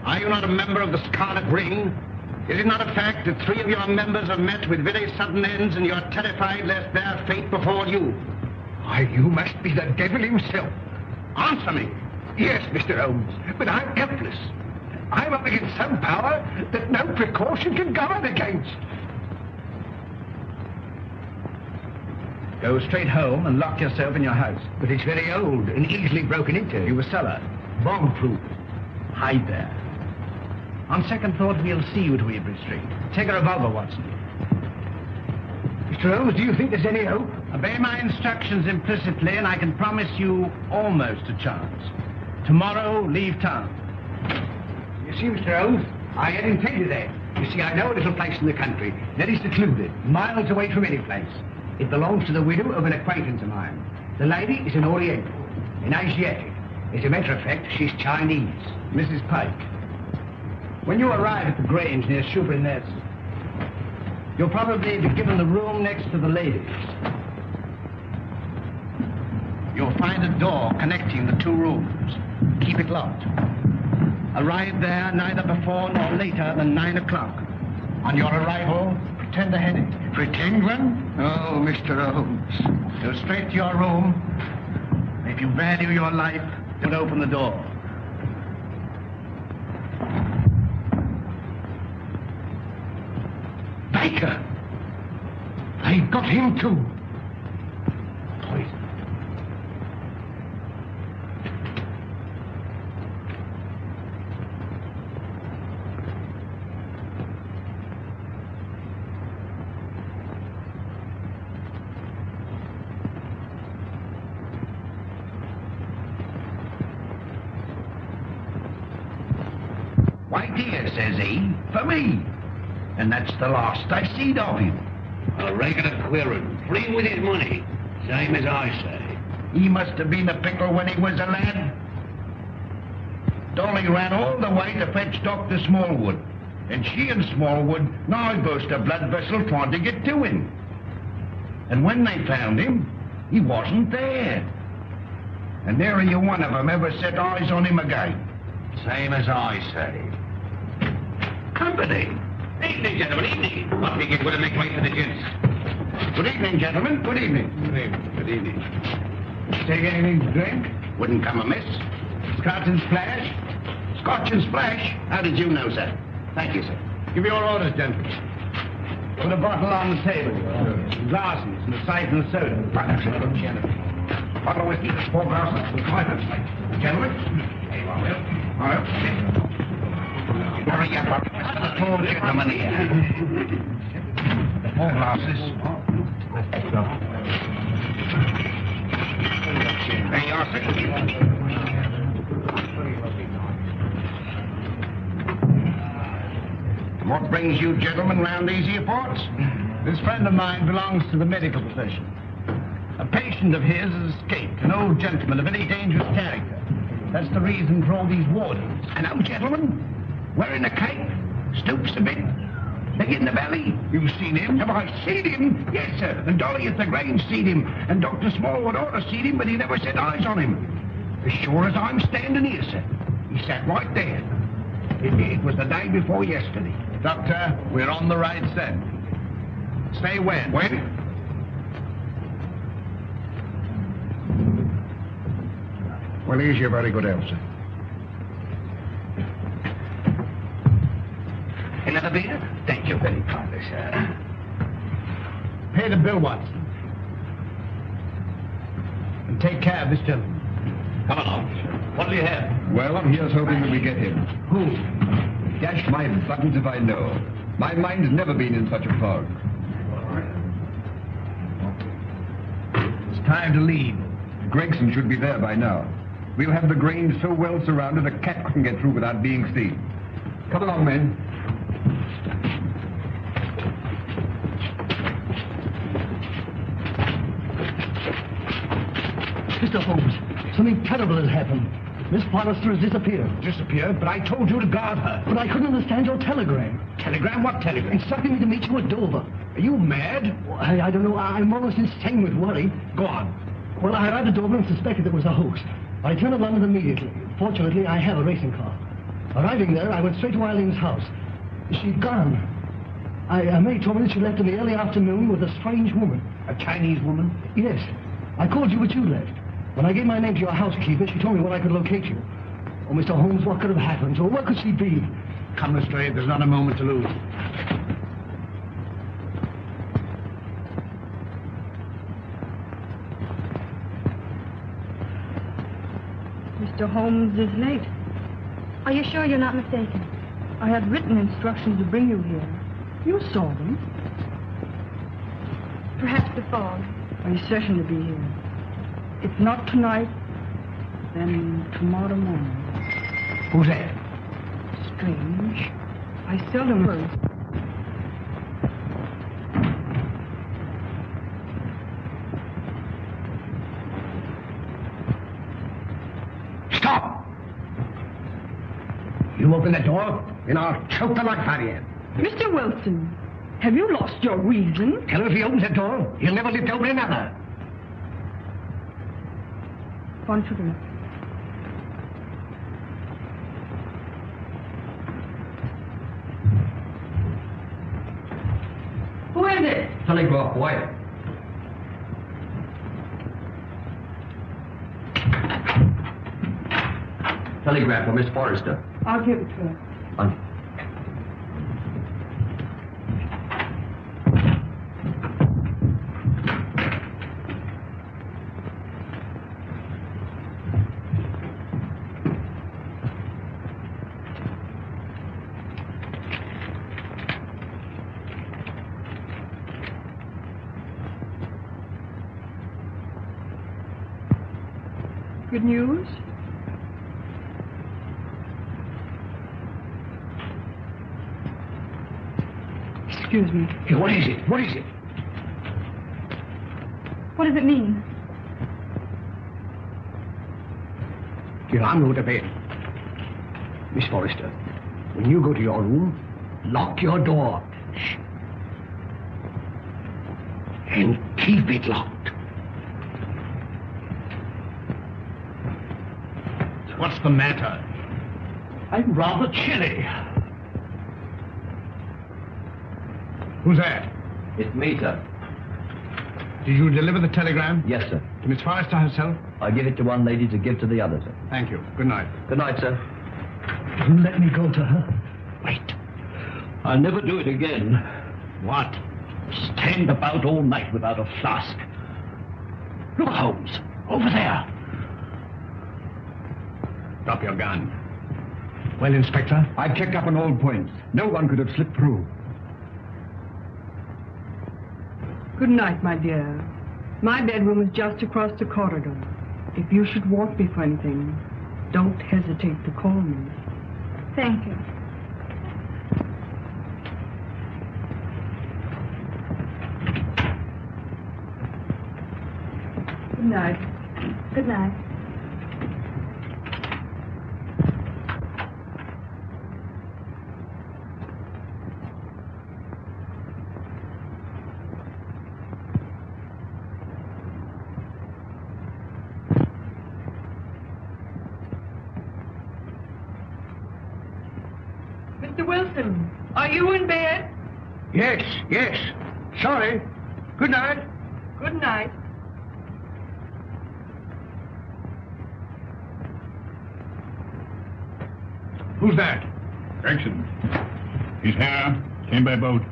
Are you not a member of the Scarlet Ring? Is it not a fact that 3 of your members have met with very sudden ends and you're terrified lest their fate befall you? Why, you must be the devil himself. Answer me. Yes, Mr. Holmes, but I'm helpless. I'm up against some power that no precaution can guard against. Go straight home and lock yourself in your house. But it's very old and easily broken into. You a cellar. Bomb-proof. Hide there. On second thought, we'll see you to Ebury Street. Take a revolver, Watson. Mr. Holmes, do you think there's any hope? Obey my instructions implicitly, and I can promise you almost a chance. Tomorrow, leave town. You see, Mr. Holmes, I had intended that. You see, I know a little place in the country that is secluded, miles away from any place. It belongs to the widow of an acquaintance of mine. The lady is an Oriental, an Asiatic. As a matter of fact, she's Chinese. Mrs. Pike, when you arrive at the Grange near Shoebury Nest, you'll probably be given the room next to the ladies. You'll find a door connecting the 2 rooms. Keep it locked. Arrive there neither before nor later than 9 o'clock. On your arrival, pretend a headache. Pretend one? Oh, Mr. Holmes. Go straight to your room. If you value your life, don't open the door. Baker! They got him too. Poison. Why, dear, says he, for me. And that's the last I seed of him. A regular queerin', free with his money, same as I say. He must have been a pickle when he was a lad. Dolly ran all the way to fetch Dr. Smallwood. And she and Smallwood now burst a blood vessel trying to get to him. And when they found him, he wasn't there. And nary a one of them ever set eyes on him again. Same as I say. Company. Evening, gentlemen, evening. Not begin with a make way for the gents. Good evening, gentlemen. Good evening. Good evening. Good evening. Take anything to drink? Wouldn't come amiss. Scotch and splash? Scotch and splash? How did you know, sir? Thank you, sir. Give your orders, gentlemen. Put a bottle on the table. Glasses and a siphon of soda. Bottle of whiskey, 4 glasses, 5 of sight. Gentlemen? All right. Hurry up. Four gentlemen here. 4 glasses. There you are, sir. brings you gentlemen round these here parts? This friend of mine belongs to the medical profession. A patient of his has escaped, an old gentleman of very dangerous character. That's the reason for all these wardens. An old gentleman? Wearing a cape? Stoops a bit? Big in the belly? You've seen him? Have I seen him? Yes, sir. And Dolly at the Grange seen him. And Dr. Smallwood ought to seen him, but he never set eyes on him. As sure as I'm standing here, sir. He sat right there. It was the day before yesterday. Doctor, we're on the right scent. Say when? When? Well, here's your very good health, sir. Another beer? Thank you very kindly, sir. Pay the bill, Watson. And take care of this gentleman. Come along. What'll you have? Well, here's hoping that we get him. Who? Dash my buttons if I know. My mind's never been in such a fog. It's time to leave. Gregson should be there by now. We'll have the Grange so well surrounded a cat couldn't get through without being seen. Come along, men. Mr. Holmes, something terrible has happened. Miss Forrester has disappeared. Disappeared? But I told you to guard her. But I couldn't understand your telegram. Telegram? What telegram? Instructing me to meet you at Dover. Are you mad? Well, I don't know. I'm almost insane with worry. Go on. Well, I arrived at Dover and suspected it was a hoax. I returned to London immediately. Fortunately, I have a racing car. Arriving there, I went straight to Eileen's house. She'd gone. May told me that she left in the early afternoon with a strange woman. A Chinese woman? Yes. I called you, but you left. When I gave my name to your housekeeper, she told me where I could locate you. Oh, Mr. Holmes, what could have happened? Or where could she be? Come, Lestrade, there's not a moment to lose. Mr. Holmes is late. Are you sure you're not mistaken? I had written instructions to bring you here. You saw them. Perhaps the fog. Are you certain to be here? If not tonight, then tomorrow morning. Who's that? Strange. I seldom heard. Stop! You open that door, and I'll choke the life out of you. Mr. Wilson, have you lost your reason? Tell him if he opens that door, he'll never live to open another. One to the Who is it? Telegraph, boy. Telegram for Miss Forrester. I'll give it to her. Good news? Excuse me. Hey, what is it? What is it? What does it mean? Here, I'm going to bed. Miss Forrester, when you go to your room, lock your door. Shh. And keep it locked. What's the matter? I'm rather chilly. Who's that? It's me, sir. Did you deliver the telegram? Yes, sir. To Miss Forrester herself? I give it to one lady to give to the other, sir. Thank you. Good night. Good night, sir. You let me go to her. Wait. I'll never do it again. What? Stand about all night without a flask. Look, Holmes. Over there. Drop your gun. Well, Inspector? I've checked up on all points. No one could have slipped through. Good night, my dear. My bedroom is just across the corridor. If you should want me for anything, don't hesitate to call me. Thank you. night. Good night. Mr. Wilson, are you in bed? Yes, yes. Sorry. Good night. Good night. Who's that? Gregson. He's here. Came by boat.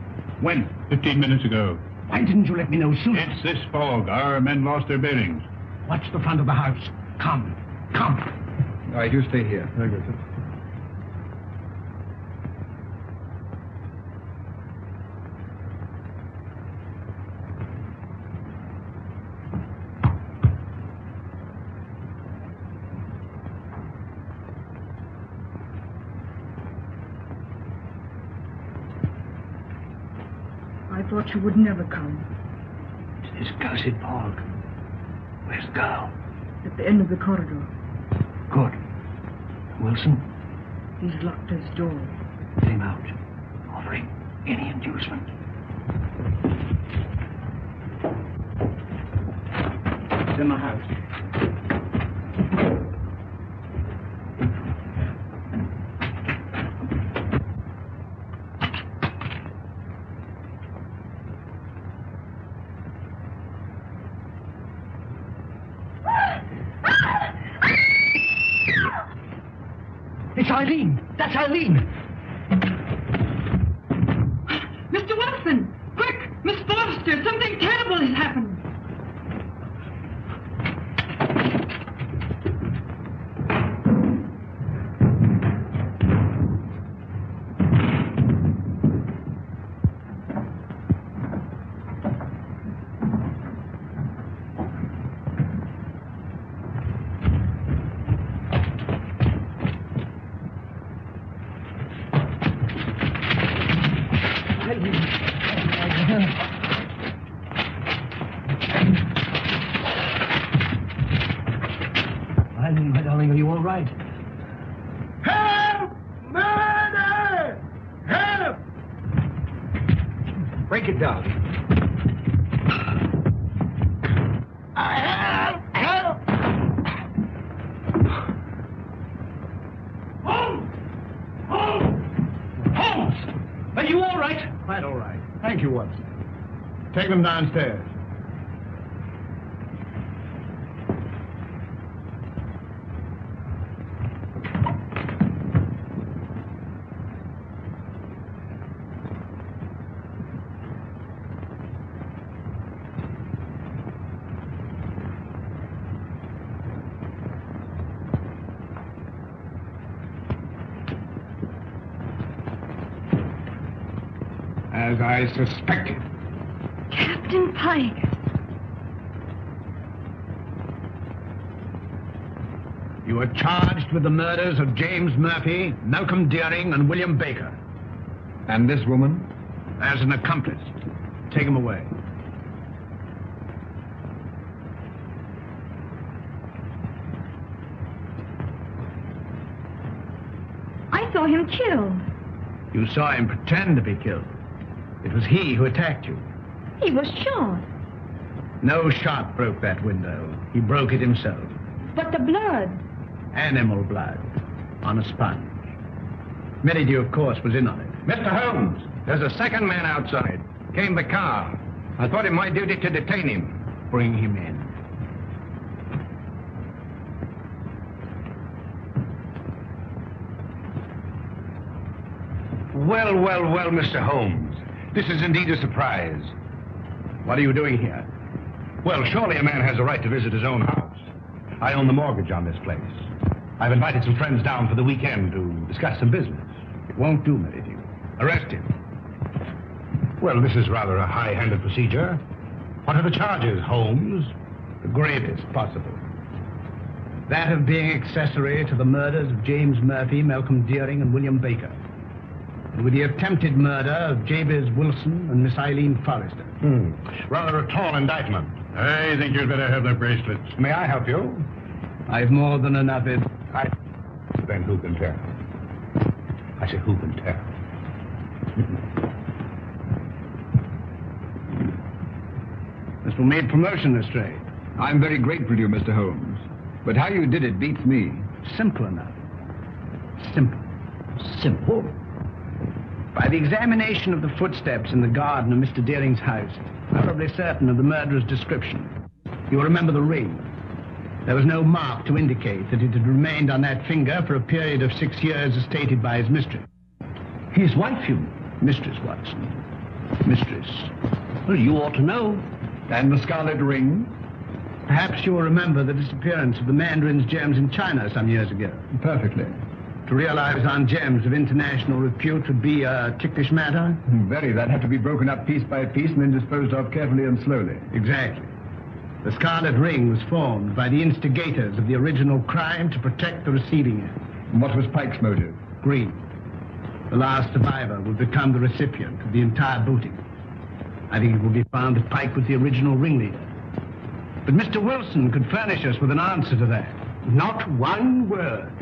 When? 15 minutes ago. Why didn't you let me know sooner? It's this fog. Our men lost their bearings. Watch the front of the house. Come. Come. All right, you stay here. Very good, sir. I thought you would never come. It's this cursed fog. Where's the girl? At the end of the corridor. Good. Wilson, He's locked his door. get him out. Offering any inducement. It's in the house. It's Eileen. That's Eileen. Mr. Wilson! Quick! Miss Forrester! Something terrible has happened! Eileen, my darling, are you all right? Help! Murder! Help! Break it down. Help! Holmes! Holmes! Holmes! Are you all right? Quite all right. Thank you, Watson. Take them downstairs. As I suspected. Captain Pike. You are charged with the murders of James Murphy, Malcolm Deering, and William Baker. And this woman? As an accomplice. Take him away. I saw him killed. You saw him pretend to be killed. It was he who attacked you. He was shot. No shot broke that window. He broke it himself. But the blood. Animal blood. On a sponge. Merridew, of course, was in on it. Mr. Holmes, there's a second man outside. Came the car. I thought it my duty to detain him. Bring him in. Well, well, well, Mr. Holmes. This is indeed a surprise. What are you doing here? Well, surely a man has a right to visit his own house. I own the mortgage on this place. I've invited some friends down for the weekend to discuss some business. It won't do, Merridew. Arrest him. Well, this is rather a high-handed procedure. What are the charges, Holmes? The gravest possible. That of being accessory to the murders of James Murphy, Malcolm Deering, and William Baker. with the attempted murder of Jabez Wilson and Miss Eileen Forrester. Rather a tall indictment. I think you'd better have the bracelets. May I help you? I've more than enough Then who can tell? I say, who can tell? This will make promotion, Lestrade. I'm very grateful to you, Mr. Holmes. But how you did it beats me. Simple enough. Simple. Simple? By the examination of the footsteps in the garden of Mr. Deering's house, thoroughly certain of the murderer's description. You'll remember the ring. There was no mark to indicate that it had remained on that finger for a period of 6 years as stated by his mistress. His wife, you mean? Mistress, Watson. Mistress. Well, you ought to know. And the scarlet ring? Perhaps you'll remember the disappearance of the mandarin's gems in China some years ago. Perfectly. To realize on gems of international repute would be a ticklish matter? Very. That'd have to be broken up piece by piece and then disposed of carefully and slowly. Exactly. The scarlet ring was formed by the instigators of the original crime to protect the receiving end. And what was Pike's motive? Greed. The last survivor would become the recipient of the entire booty. I think it will be found that Pike was the original ringleader. But Mr. Wilson could furnish us with an answer to that. Not one word.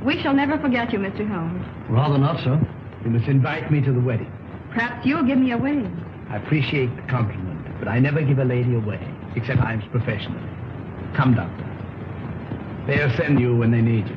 We shall never forget you, Mr. Holmes. Rather not, sir. You must invite me to the wedding. Perhaps you'll give me away. I appreciate the compliment, but I never give a lady away, except I'm professional. Come, Doctor. They'll send you when they need you.